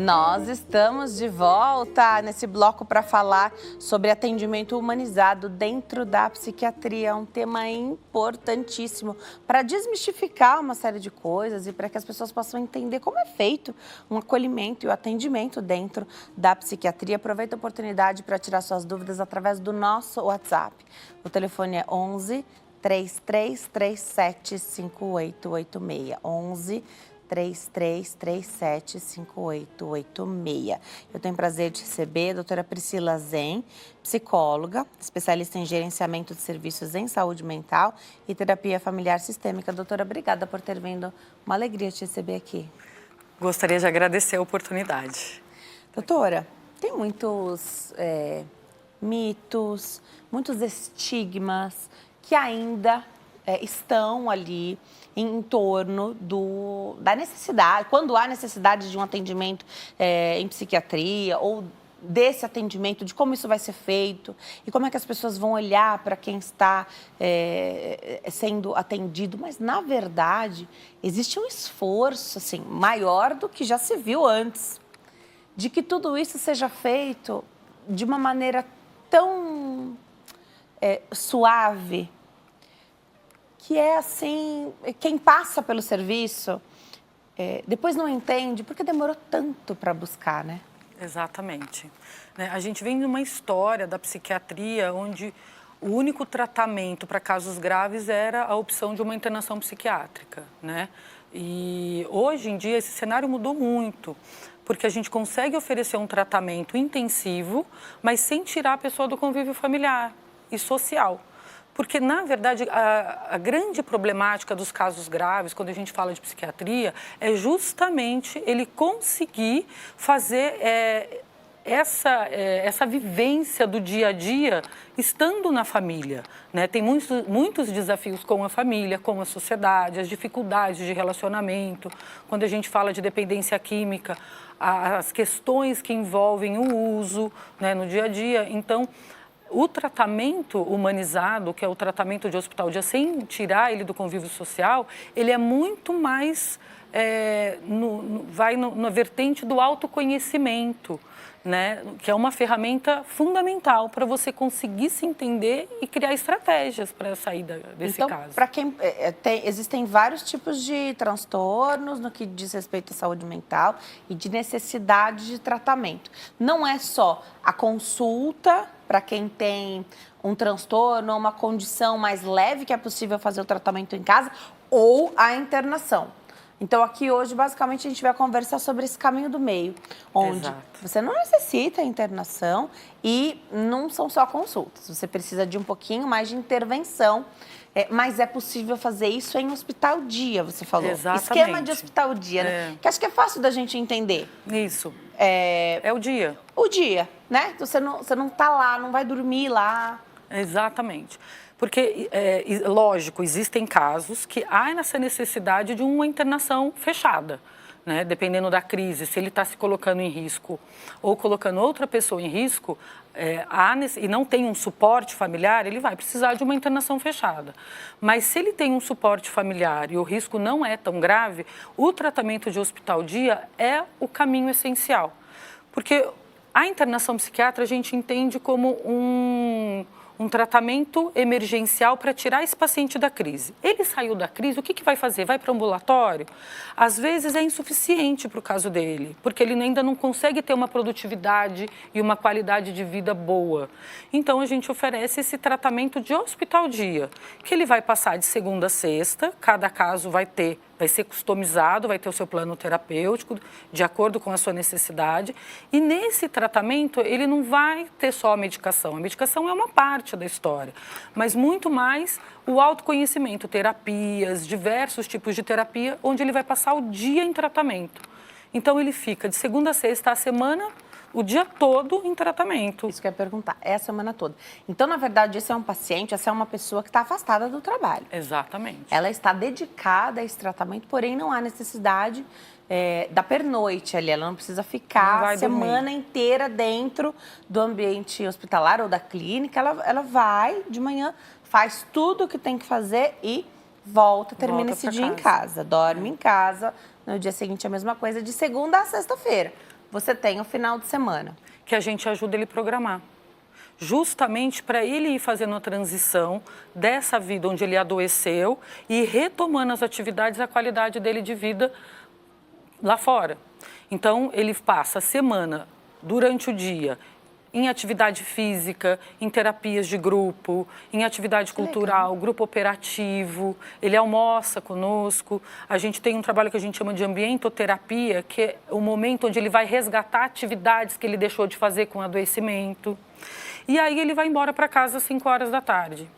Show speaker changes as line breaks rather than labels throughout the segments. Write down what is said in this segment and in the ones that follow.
Nós estamos de volta nesse bloco para falar sobre atendimento humanizado dentro da psiquiatria, um tema importantíssimo para desmistificar uma série de coisas e para que as pessoas possam entender como é feito um acolhimento e o atendimento dentro da psiquiatria. Aproveita a oportunidade para tirar suas dúvidas através do nosso WhatsApp. O telefone é 11 3337 5886. 11 3337 5886. Eu tenho o prazer de receber a doutora Priscila Zen, psicóloga, especialista em gerenciamento de serviços em saúde mental e terapia familiar sistêmica. Doutora, obrigada por ter vindo. Uma alegria te receber aqui.
Gostaria de agradecer a oportunidade.
Doutora, tem muitos mitos, muitos estigmas que ainda estão ali em torno da necessidade, quando há necessidade de um atendimento em psiquiatria ou desse atendimento, de como isso vai ser feito e como é que as pessoas vão olhar para quem está sendo atendido. Mas, na verdade, existe um esforço assim, maior do que já se viu antes, de que tudo isso seja feito de uma maneira tão suave, que é assim, quem passa pelo serviço depois não entende porque demorou tanto para buscar, né?
Exatamente. A gente vem de uma história da psiquiatria onde o único tratamento para casos graves era a opção de uma internação psiquiátrica, né? E hoje em dia esse cenário mudou muito, porque a gente consegue oferecer um tratamento intensivo, mas sem tirar a pessoa do convívio familiar e social. Porque, na verdade, a grande problemática dos casos graves, quando a gente fala de psiquiatria, é justamente ele conseguir fazer essa vivência do dia a dia estando na família, né? Tem muitos desafios com a família, com a sociedade, as dificuldades de relacionamento. Quando a gente fala de dependência química, as questões que envolvem o uso, né, no dia a dia. Então, o tratamento humanizado, que é o tratamento de hospital dia, sem tirar ele do convívio social, ele é muito mais, vai na vertente do autoconhecimento, né? Que é uma ferramenta fundamental para você conseguir se entender e criar estratégias para sair desse caso.
Então, para quem existem vários tipos de transtornos no que diz respeito à saúde mental e de necessidade de tratamento. Não é só a consulta para quem tem um transtorno ou uma condição mais leve que é possível fazer o tratamento em casa ou a internação. Então, aqui hoje, basicamente, a gente vai conversar sobre esse caminho do meio, onde você não necessita internação e não são só consultas. Você precisa de um pouquinho mais de intervenção, mas é possível fazer isso em hospital dia, você falou.
Exatamente.
Esquema de hospital dia, né? Que acho que é fácil da gente entender.
Isso. É o dia.
O dia, né? Você não tá lá, não vai dormir lá.
Exatamente. Porque, lógico, existem casos que há essa necessidade de uma internação fechada, né? Dependendo da crise, se ele está se colocando em risco ou colocando outra pessoa em risco, e não tem um suporte familiar, ele vai precisar de uma internação fechada. Mas se ele tem um suporte familiar e o risco não é tão grave, o tratamento de hospital dia é o caminho essencial. Porque a internação psiquiátrica a gente entende como um tratamento emergencial para tirar esse paciente da crise. Ele saiu da crise, o que vai fazer? Vai para o ambulatório? Às vezes é insuficiente para o caso dele, porque ele ainda não consegue ter uma produtividade e uma qualidade de vida boa. Então, a gente oferece esse tratamento de hospital dia, que ele vai passar de segunda a sexta, cada caso vai ser customizado, vai ter o seu plano terapêutico, de acordo com a sua necessidade. E nesse tratamento, ele não vai ter só a medicação. A medicação é uma parte da história, mas muito mais o autoconhecimento, terapias, diversos tipos de terapia, onde ele vai passar o dia em tratamento. Então, ele fica de segunda a sexta a semana, o dia todo em tratamento.
Isso que eu ia perguntar, é a semana toda. Então, na verdade, esse é um paciente, essa é uma pessoa que está afastada do trabalho.
Exatamente.
Ela está dedicada a esse tratamento, porém não há necessidade da pernoite ali. Ela não precisa ficar a semana inteira dentro do ambiente hospitalar ou da clínica. Ela vai de manhã, faz tudo o que tem que fazer e termina esse dia em casa. Dorme em casa, no dia seguinte a mesma coisa, de segunda a sexta-feira. você tem o final de semana.
Que a gente ajuda ele a programar. Justamente para ele ir fazendo a transição dessa vida onde ele adoeceu e retomando as atividades e a qualidade dele de vida lá fora. Então, ele passa a semana, durante o dia, em atividade física, em terapias de grupo, em atividade cultural, grupo operativo, ele almoça conosco. A gente tem um trabalho que a gente chama de ambientoterapia, que é o momento onde ele vai resgatar atividades que ele deixou de fazer com o adoecimento. E aí ele vai embora para casa às 5 horas da tarde,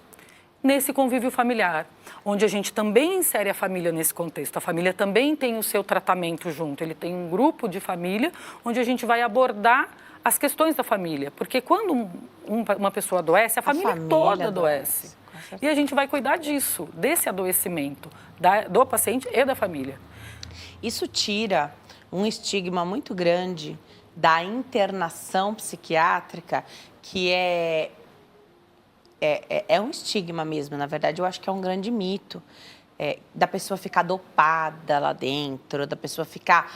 nesse convívio familiar, onde a gente também insere a família nesse contexto. A família também tem o seu tratamento junto. Ele tem um grupo de família onde a gente vai abordar as questões da família. Porque quando uma pessoa adoece, a família toda adoece. E a gente vai cuidar disso, desse adoecimento, do paciente e da família.
Isso tira um estigma muito grande da internação psiquiátrica, que é um estigma mesmo. Na verdade, eu acho que é um grande mito. Da pessoa ficar dopada lá dentro, da pessoa ficar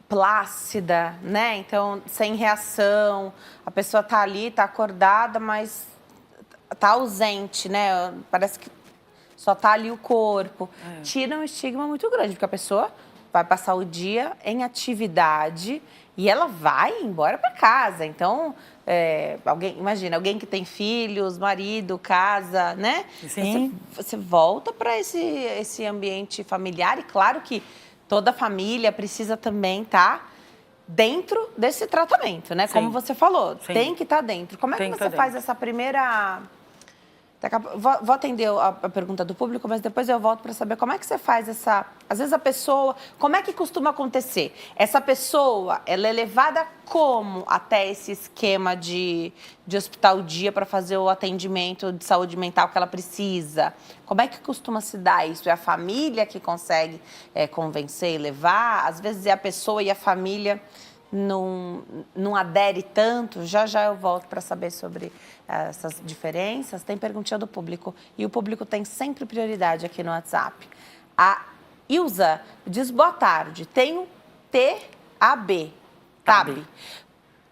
plácida, né? Então, sem reação. A pessoa tá ali, tá acordada, mas tá ausente, né? Parece que só tá ali o corpo. Tira um estigma muito grande, porque a pessoa vai passar o dia em atividade e ela vai embora para casa. Então, imagina, alguém que tem filhos, marido, casa, né?
Sim.
Você volta para esse ambiente familiar e claro que toda família precisa também estar dentro desse tratamento, né?
Sim.
Como você falou,
Sim.
tem que estar dentro. Como é que você faz essa primeira... Vou atender a pergunta do público, mas depois eu volto para saber como é que você faz essa... Às vezes a pessoa... Como é que costuma acontecer? Essa pessoa, ela é levada como até esse esquema de hospital dia para fazer o atendimento de saúde mental que ela precisa? Como é que costuma se dar isso? É a família que consegue convencer e levar? Às vezes é a pessoa e a família não adere tanto. Já eu volto para saber sobre essas diferenças. Tem perguntinha do público e o público tem sempre prioridade aqui no WhatsApp. A Ilza diz: boa tarde, tenho TAB.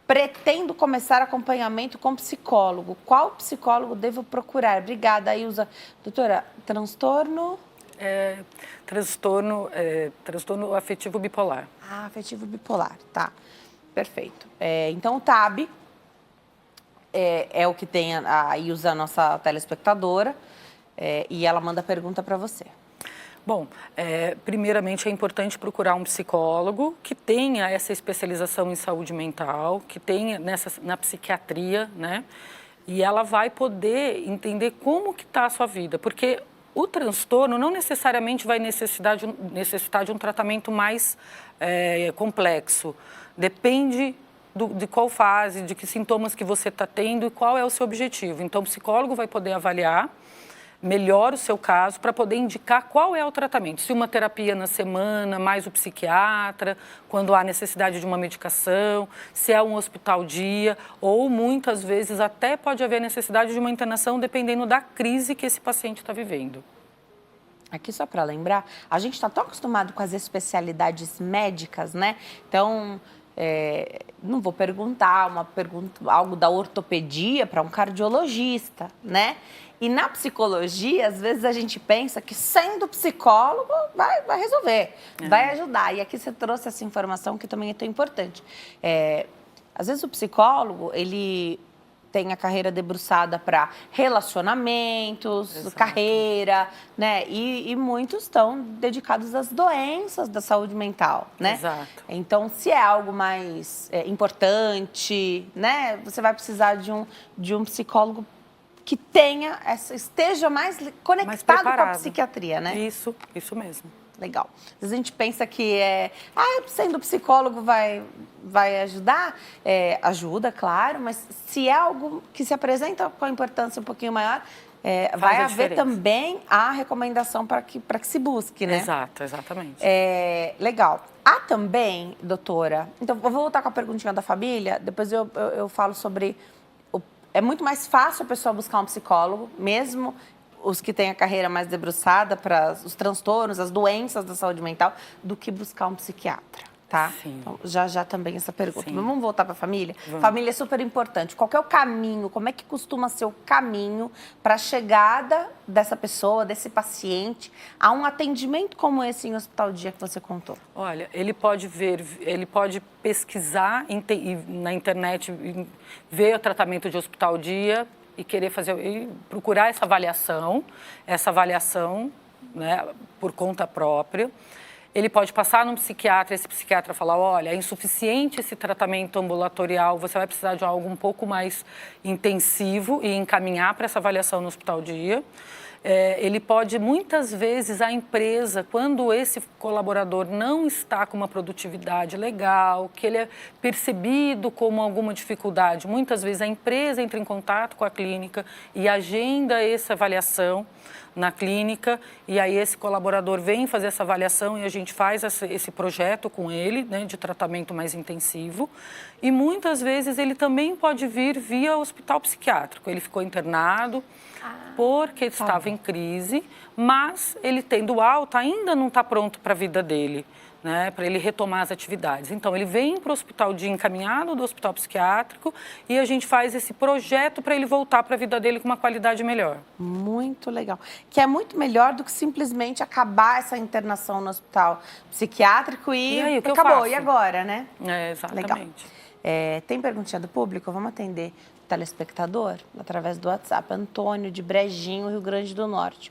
Pretendo começar acompanhamento com psicólogo. Qual psicólogo devo procurar? Obrigada, Ilza. Doutora, transtorno?
Transtorno afetivo bipolar.
Afetivo bipolar, tá. Perfeito. Então, o TAB é o que tem a Ilza, nossa telespectadora, e ela manda pergunta para você.
Bom, primeiramente é importante procurar um psicólogo que tenha essa especialização em saúde mental, que tenha na psiquiatria, né? E ela vai poder entender como que está a sua vida, porque o transtorno não necessariamente vai necessitar de um tratamento mais complexo. Depende de qual fase, de que sintomas que você está tendo e qual é o seu objetivo. Então, o psicólogo vai poder avaliar melhor o seu caso para poder indicar qual é o tratamento. Se uma terapia na semana, mais o psiquiatra, quando há necessidade de uma medicação, se é um hospital dia, ou muitas vezes até pode haver necessidade de uma internação dependendo da crise que esse paciente está vivendo.
Aqui só para lembrar, a gente está tão acostumado com as especialidades médicas, né? Então, não vou perguntar algo da ortopedia para um cardiologista, né? E na psicologia, às vezes a gente pensa que sendo psicólogo vai resolver, vai ajudar. E aqui você trouxe essa informação que também é tão importante. Às vezes o psicólogo, ele tem a carreira debruçada para relacionamentos, exato, carreira, né? E muitos estão dedicados às doenças da saúde mental, né?
Exato.
Então, se é algo mais importante, né? Você vai precisar de um psicólogo que esteja mais conectado com a psiquiatria, né?
Isso mesmo.
Legal. Às vezes a gente pensa que sendo psicólogo vai ajudar. Ajuda, claro, mas se é algo que se apresenta com a importância um pouquinho maior, vai haver também a recomendação para que se busque, né?
Exato, exatamente.
Legal. Há também, doutora, então eu vou voltar com a perguntinha da família, depois eu falo sobre... É muito mais fácil a pessoa buscar um psicólogo, mesmo os que têm a carreira mais debruçada para os transtornos, as doenças da saúde mental, do que buscar um psiquiatra. tá?
Sim.
Então, já também essa pergunta.
Sim.
Vamos voltar para a família?
Vamos.
Família é super importante. Qual que é o caminho? Como é que costuma ser o caminho para a chegada dessa pessoa, desse paciente, a um atendimento como esse em hospital dia que você contou?
Olha, ele pode pesquisar na internet, ver o tratamento de hospital dia e querer procurar essa avaliação, né, por conta própria. Ele pode passar num psiquiatra, esse psiquiatra falar, olha, é insuficiente esse tratamento ambulatorial, você vai precisar de algo um pouco mais intensivo e encaminhar para essa avaliação no hospital dia. Ele pode, muitas vezes, a empresa, quando esse colaborador não está com uma produtividade legal, que ele é percebido como alguma dificuldade, muitas vezes a empresa entra em contato com a clínica e agenda essa avaliação na clínica, e aí esse colaborador vem fazer essa avaliação e a gente faz esse projeto com ele, né, de tratamento mais intensivo. E muitas vezes ele também pode vir via hospital psiquiátrico. Ele ficou internado porque estava em crise, mas ele tendo alta ainda não está pronto para a vida dele, né, para ele retomar as atividades. Então, ele vem para o hospital dia encaminhado do hospital psiquiátrico e a gente faz esse projeto para ele voltar para a vida dele com uma qualidade melhor.
Muito legal. Que é muito melhor do que simplesmente acabar essa internação no hospital psiquiátrico e
aí, o que
acabou.
eu faço?
E agora, né?
Exatamente.
Legal. Tem perguntinha do público? Vamos atender o telespectador através do WhatsApp. Antônio, de Brejinho, Rio Grande do Norte.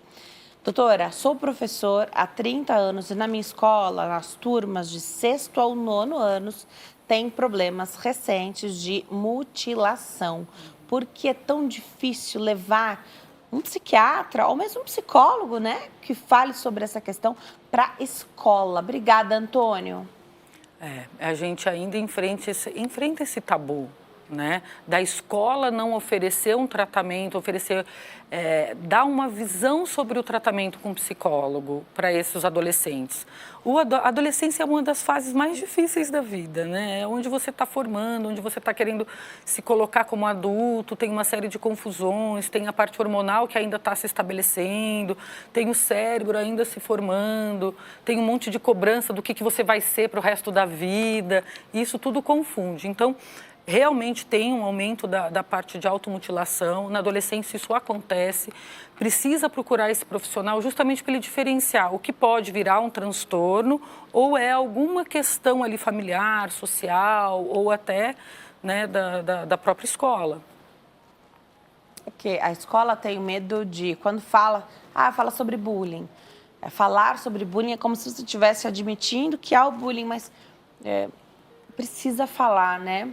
Doutora, sou professor há 30 anos e na minha escola, nas turmas de 6º ao 9º anos, tem problemas recentes de mutilação. Por que é tão difícil levar um psiquiatra ou mesmo um psicólogo, né, que fale sobre essa questão para a escola? Obrigada, Antônio.
A gente ainda enfrenta esse tabu, né? Da escola não oferecer um tratamento, dar uma visão sobre o tratamento com psicólogo para esses adolescentes. A adolescência é uma das fases mais difíceis da vida, né? É onde você está formando, onde você está querendo se colocar como adulto, tem uma série de confusões, tem a parte hormonal que ainda está se estabelecendo, tem o cérebro ainda se formando, tem um monte de cobrança do que você vai ser para o resto da vida, e isso tudo confunde. Então, realmente tem um aumento da parte de automutilação. Na adolescência isso acontece. Precisa procurar esse profissional justamente para ele diferenciar o que pode virar um transtorno ou é alguma questão ali familiar, social ou até, né, da própria escola.
Porque a escola tem medo de, quando fala sobre bullying. Falar sobre bullying é como se você estivesse admitindo que há o bullying, mas precisa falar, né?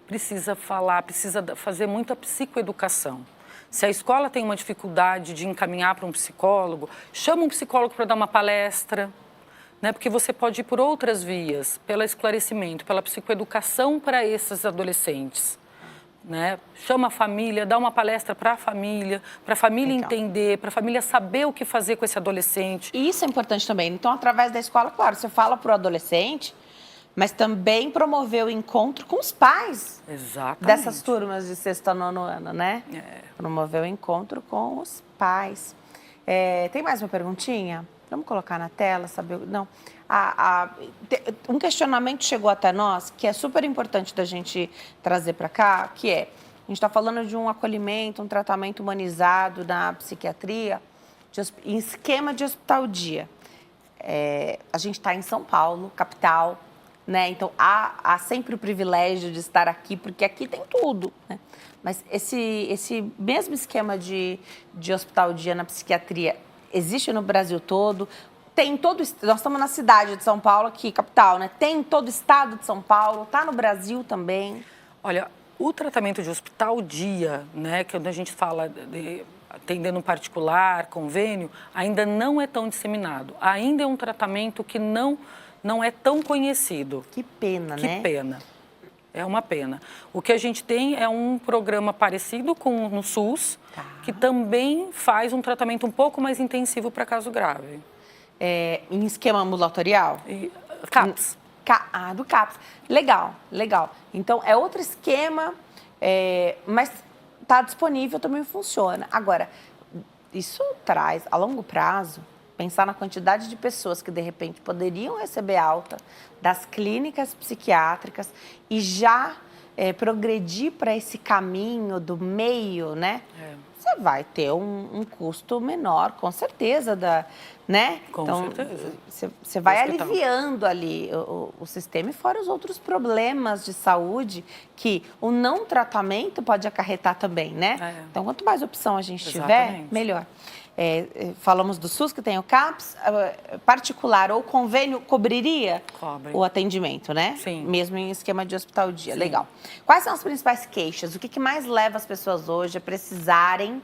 Precisa falar, precisa fazer muita psicoeducação. Se a escola tem uma dificuldade de encaminhar para um psicólogo, chama um psicólogo para dar uma palestra, né? Porque você pode ir por outras vias, pelo esclarecimento, pela psicoeducação para esses adolescentes. Né? Chama a família, dá uma palestra para a família entender, para a família saber o que fazer com esse adolescente.
E isso é importante também. Então, através da escola, claro, você fala para o adolescente, mas também promover o encontro com os pais.
Exatamente.
Dessas turmas de 6º a 9º ano, né? Promover o encontro com os pais. Tem mais uma perguntinha? Vamos colocar na tela, saber... Não. Um questionamento chegou até nós, que é super importante da gente trazer para cá, que é, a gente está falando de um acolhimento, um tratamento humanizado na psiquiatria, em esquema de hospital dia. A gente está em São Paulo, capital, né? Então, há sempre o privilégio de estar aqui, porque aqui tem tudo, né? Mas esse mesmo esquema de hospital dia na psiquiatria existe no Brasil todo? Tem todo... Nós estamos na cidade de São Paulo, aqui, capital, né? Tem em todo o estado de São Paulo, está no Brasil também?
Olha, o tratamento de hospital dia, né, que a gente fala atendendo um particular, convênio, ainda não é tão disseminado. Ainda é um tratamento que não é tão conhecido.
Que pena,
né?
Que
pena. É uma pena. O que a gente tem é um programa parecido no SUS, que também faz um tratamento um pouco mais intensivo para caso grave.
Em esquema ambulatorial?
CAPS.
Do CAPS. Legal, legal. Então, é outro esquema, mas está disponível, também funciona. Agora, isso traz, a longo prazo, pensar na quantidade de pessoas que, de repente, poderiam receber alta das clínicas psiquiátricas e já progredir para esse caminho do meio, né? Você vai ter um custo menor, com certeza, né?
Com certeza.
Você vai aliviando ali o sistema e fora os outros problemas de saúde que o não tratamento pode acarretar também, né? Então, quanto mais opção a gente tiver, melhor. Falamos do SUS, que tem o CAPS, particular ou convênio cobriria o atendimento, né?
Sim.
Mesmo em esquema de hospital-dia.
Sim.
Legal. Quais são as principais queixas? O que mais leva as pessoas hoje a precisarem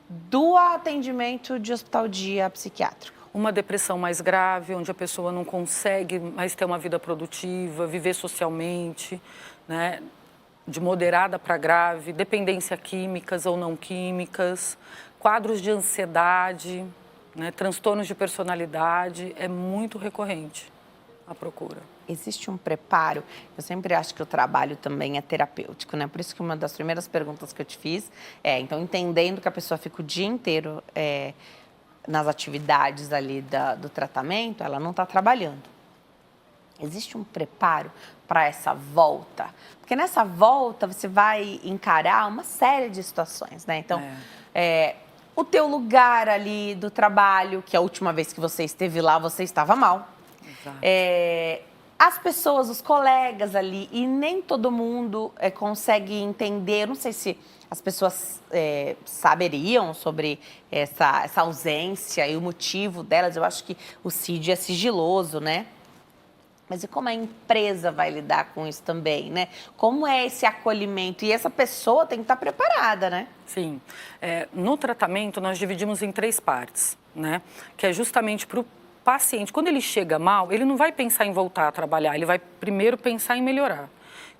do atendimento de hospital-dia psiquiátrico?
Uma depressão mais grave, onde a pessoa não consegue mais ter uma vida produtiva, viver socialmente, né? De moderada para grave, dependência químicas ou não químicas, quadros de ansiedade, né? Transtornos de personalidade, é muito recorrente a procura.
Existe um preparo? Eu sempre acho que o trabalho também é terapêutico, né? Por isso que uma das primeiras perguntas que eu te fiz então, entendendo que a pessoa fica o dia inteiro nas atividades ali do tratamento, ela não está trabalhando. Existe um preparo para essa volta? Porque nessa volta você vai encarar uma série de situações, né? Então, o teu lugar ali do trabalho, que a última vez que você esteve lá, você estava mal.
Exato.
As pessoas, os colegas ali, e nem todo mundo consegue entender, não sei se as pessoas saberiam sobre essa ausência e o motivo delas. Eu acho que o CID é sigiloso, né? Mas e como a empresa vai lidar com isso também, né? Como é esse acolhimento? E essa pessoa tem que estar preparada, né?
Sim. No tratamento, nós dividimos em 3 partes, né? Que é justamente para o paciente. Quando ele chega mal, ele não vai pensar em voltar a trabalhar, ele vai primeiro pensar em melhorar.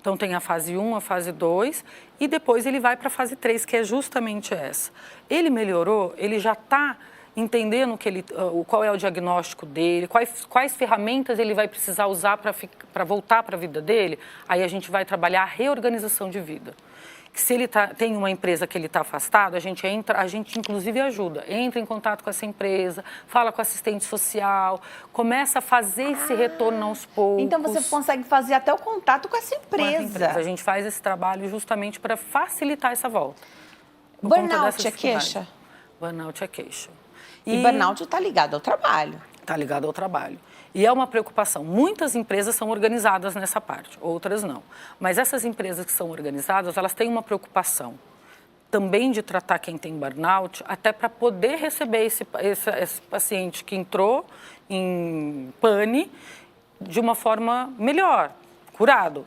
Então, tem a fase 1, a fase 2 e depois ele vai para a fase 3, que é justamente essa. Ele melhorou, ele já está entendendo qual é o diagnóstico dele, quais ferramentas ele vai precisar usar para voltar para a vida dele, aí a gente vai trabalhar a reorganização de vida. Que se ele tem uma empresa que ele está afastado, a gente inclusive ajuda, entra em contato com essa empresa, fala com o assistente social, começa a fazer esse retorno aos poucos.
Então você consegue fazer até o contato com essa empresa.
A gente faz esse trabalho justamente para facilitar essa volta.
Burnout é queixa?
Burnout é queixa.
E burnout está ligado ao trabalho.
Está ligado ao trabalho. E é uma preocupação. Muitas empresas são organizadas nessa parte, outras não. Mas essas empresas que são organizadas, elas têm uma preocupação também de tratar quem tem burnout, até para poder receber esse paciente que entrou em pane de uma forma melhor, curado,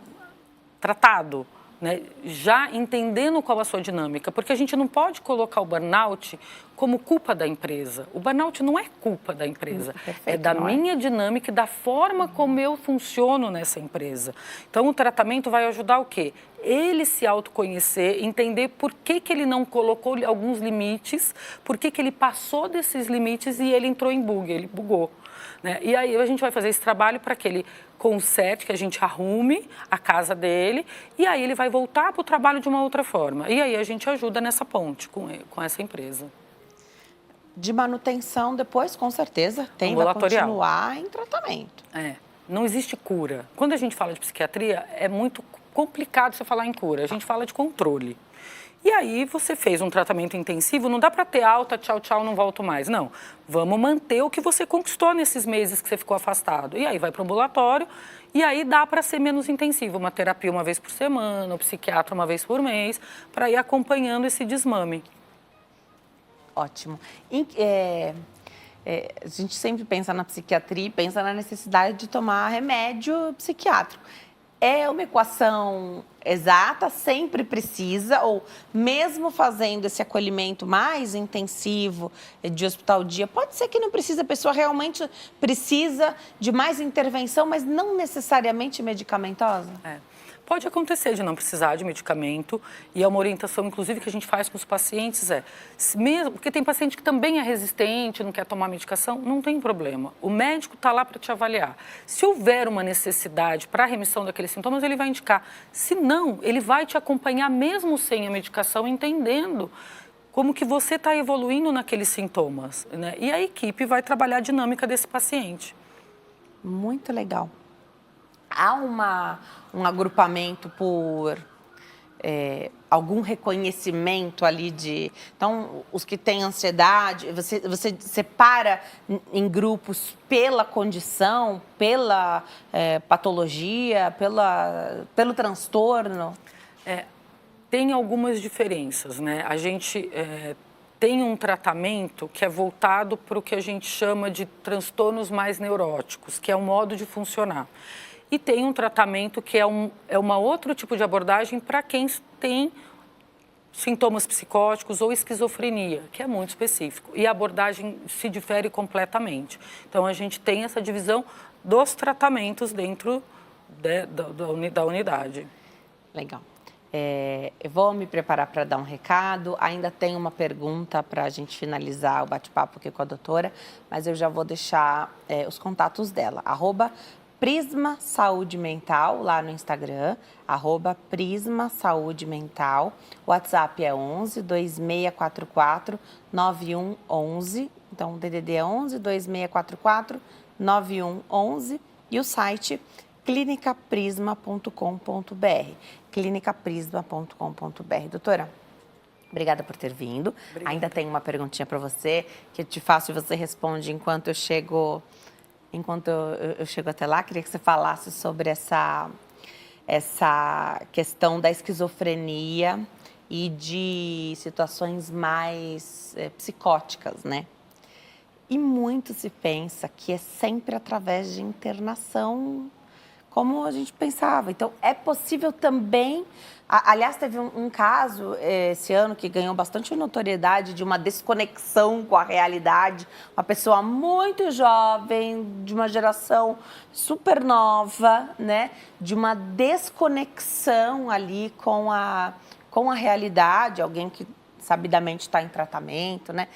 tratado. Né, já entendendo qual a sua dinâmica, porque a gente não pode colocar o burnout como culpa da empresa. O burnout não é culpa da empresa, é da minha dinâmica e da forma como eu funciono nessa empresa. Então, o tratamento vai ajudar o quê? Ele se autoconhecer, entender por que ele não colocou alguns limites, por que ele passou desses limites e ele entrou em bug, ele bugou. Né? E aí a gente vai fazer esse trabalho para que ele conserte, que a gente arrume a casa dele e aí ele vai voltar para o trabalho de uma outra forma. E aí a gente ajuda nessa ponte com essa empresa.
De manutenção depois, com certeza, tem que continuar em tratamento.
Não existe cura. Quando a gente fala de psiquiatria, é muito complicado você falar em cura. A gente fala de controle. E aí você fez um tratamento intensivo, não dá para ter alta, tchau, tchau, não volto mais. Não, vamos manter o que você conquistou nesses meses que você ficou afastado. E aí vai para o ambulatório e aí dá para ser menos intensivo. Uma terapia uma vez por semana, o psiquiatra uma vez por mês, para ir acompanhando esse desmame.
Ótimo. A gente sempre pensa na psiquiatria e pensa na necessidade de tomar remédio psiquiátrico. É uma equação exata, sempre precisa, ou mesmo fazendo esse acolhimento mais intensivo de hospital-dia, pode ser que não precisa, a pessoa realmente precisa de mais intervenção, mas não necessariamente medicamentosa?
Pode acontecer de não precisar de medicamento e é uma orientação, inclusive, que a gente faz com os pacientes mesmo, porque tem paciente que também é resistente, não quer tomar medicação, não tem problema. O médico está lá para te avaliar. Se houver uma necessidade para a remissão daqueles sintomas, ele vai indicar. Se não, ele vai te acompanhar mesmo sem a medicação, entendendo como que você está evoluindo naqueles sintomas, né? E a equipe vai trabalhar a dinâmica desse paciente.
Muito legal. Há um agrupamento por algum reconhecimento ali de... Então, os que têm ansiedade, você separa em grupos pela condição, pela patologia, pelo transtorno?
Tem algumas diferenças, né? A gente tem um tratamento que é voltado para o que a gente chama de transtornos mais neuróticos, que é um modo de funcionar. E tem um tratamento que é uma outro tipo de abordagem para quem tem sintomas psicóticos ou esquizofrenia, que é muito específico. E a abordagem se difere completamente. Então, a gente tem essa divisão dos tratamentos dentro da unidade.
Legal. Eu vou me preparar para dar um recado. Ainda tem uma pergunta para a gente finalizar o bate-papo aqui com a doutora, mas eu já vou deixar os contatos dela. @Prisma Saúde Mental, lá no Instagram, @Prisma Saúde Mental. O WhatsApp é 11 2644 9111. Então, o DDD é 11 2644 9111. E o site clinicaprisma.com.br. clinicaprisma.com.br. Doutora, obrigada por ter vindo.
Obrigada.
Ainda tem uma perguntinha para você, que eu te faço e você responde enquanto eu chego até lá. Queria que você falasse sobre essa questão da esquizofrenia e de situações mais psicóticas, né? E muito se pensa que é sempre através de internação, como a gente pensava. Então, é possível também... Aliás, teve um caso esse ano que ganhou bastante notoriedade de uma desconexão com a realidade. Uma pessoa muito jovem, de uma geração super nova, né? De uma desconexão ali com a realidade. Alguém que sabidamente está em tratamento, né?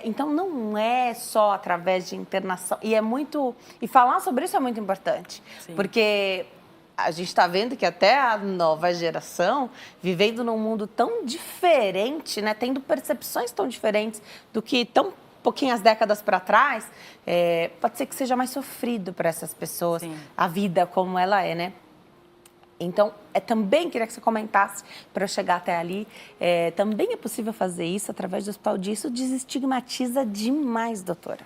Então, não é só através de internação. E falar sobre isso é muito importante. Sim. Porque a gente está vendo que até a nova geração, vivendo num mundo tão diferente, né, tendo percepções tão diferentes do que tão pouquinhas décadas para trás, pode ser que seja mais sofrido para essas pessoas. Sim. A vida como ela é, né? Então, também queria que você comentasse, para eu chegar até ali, também é possível fazer isso através do Hospital Dia. Isso desestigmatiza demais, doutora.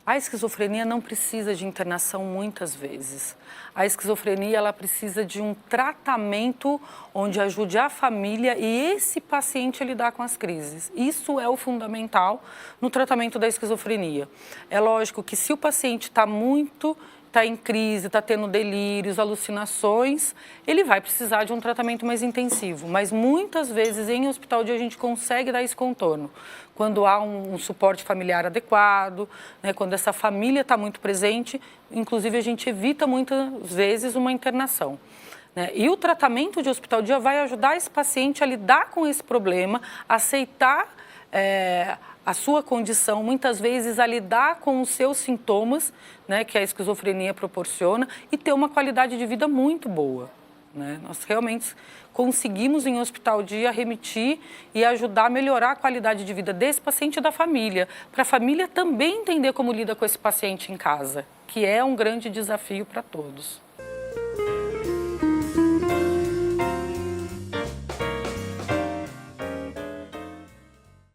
A esquizofrenia não precisa de internação muitas vezes. A esquizofrenia, ela precisa de um tratamento onde ajude a família e esse paciente a lidar com as crises. Isso é o fundamental no tratamento da esquizofrenia. É lógico que se o paciente está em crise, está tendo delírios, alucinações, ele vai precisar de um tratamento mais intensivo. Mas muitas vezes em hospital dia a gente consegue dar esse contorno. Quando há um suporte familiar adequado, né, quando essa família está muito presente, inclusive a gente evita muitas vezes uma internação. Né? E o tratamento de hospital dia vai ajudar esse paciente a lidar com esse problema, aceitar a sua condição, muitas vezes a lidar com os seus sintomas, né, que a esquizofrenia proporciona, e ter uma qualidade de vida muito boa. Né? Nós realmente conseguimos em hospital dia remitir e ajudar a melhorar a qualidade de vida desse paciente e da família, para a família também entender como lida com esse paciente em casa, que é um grande desafio para todos.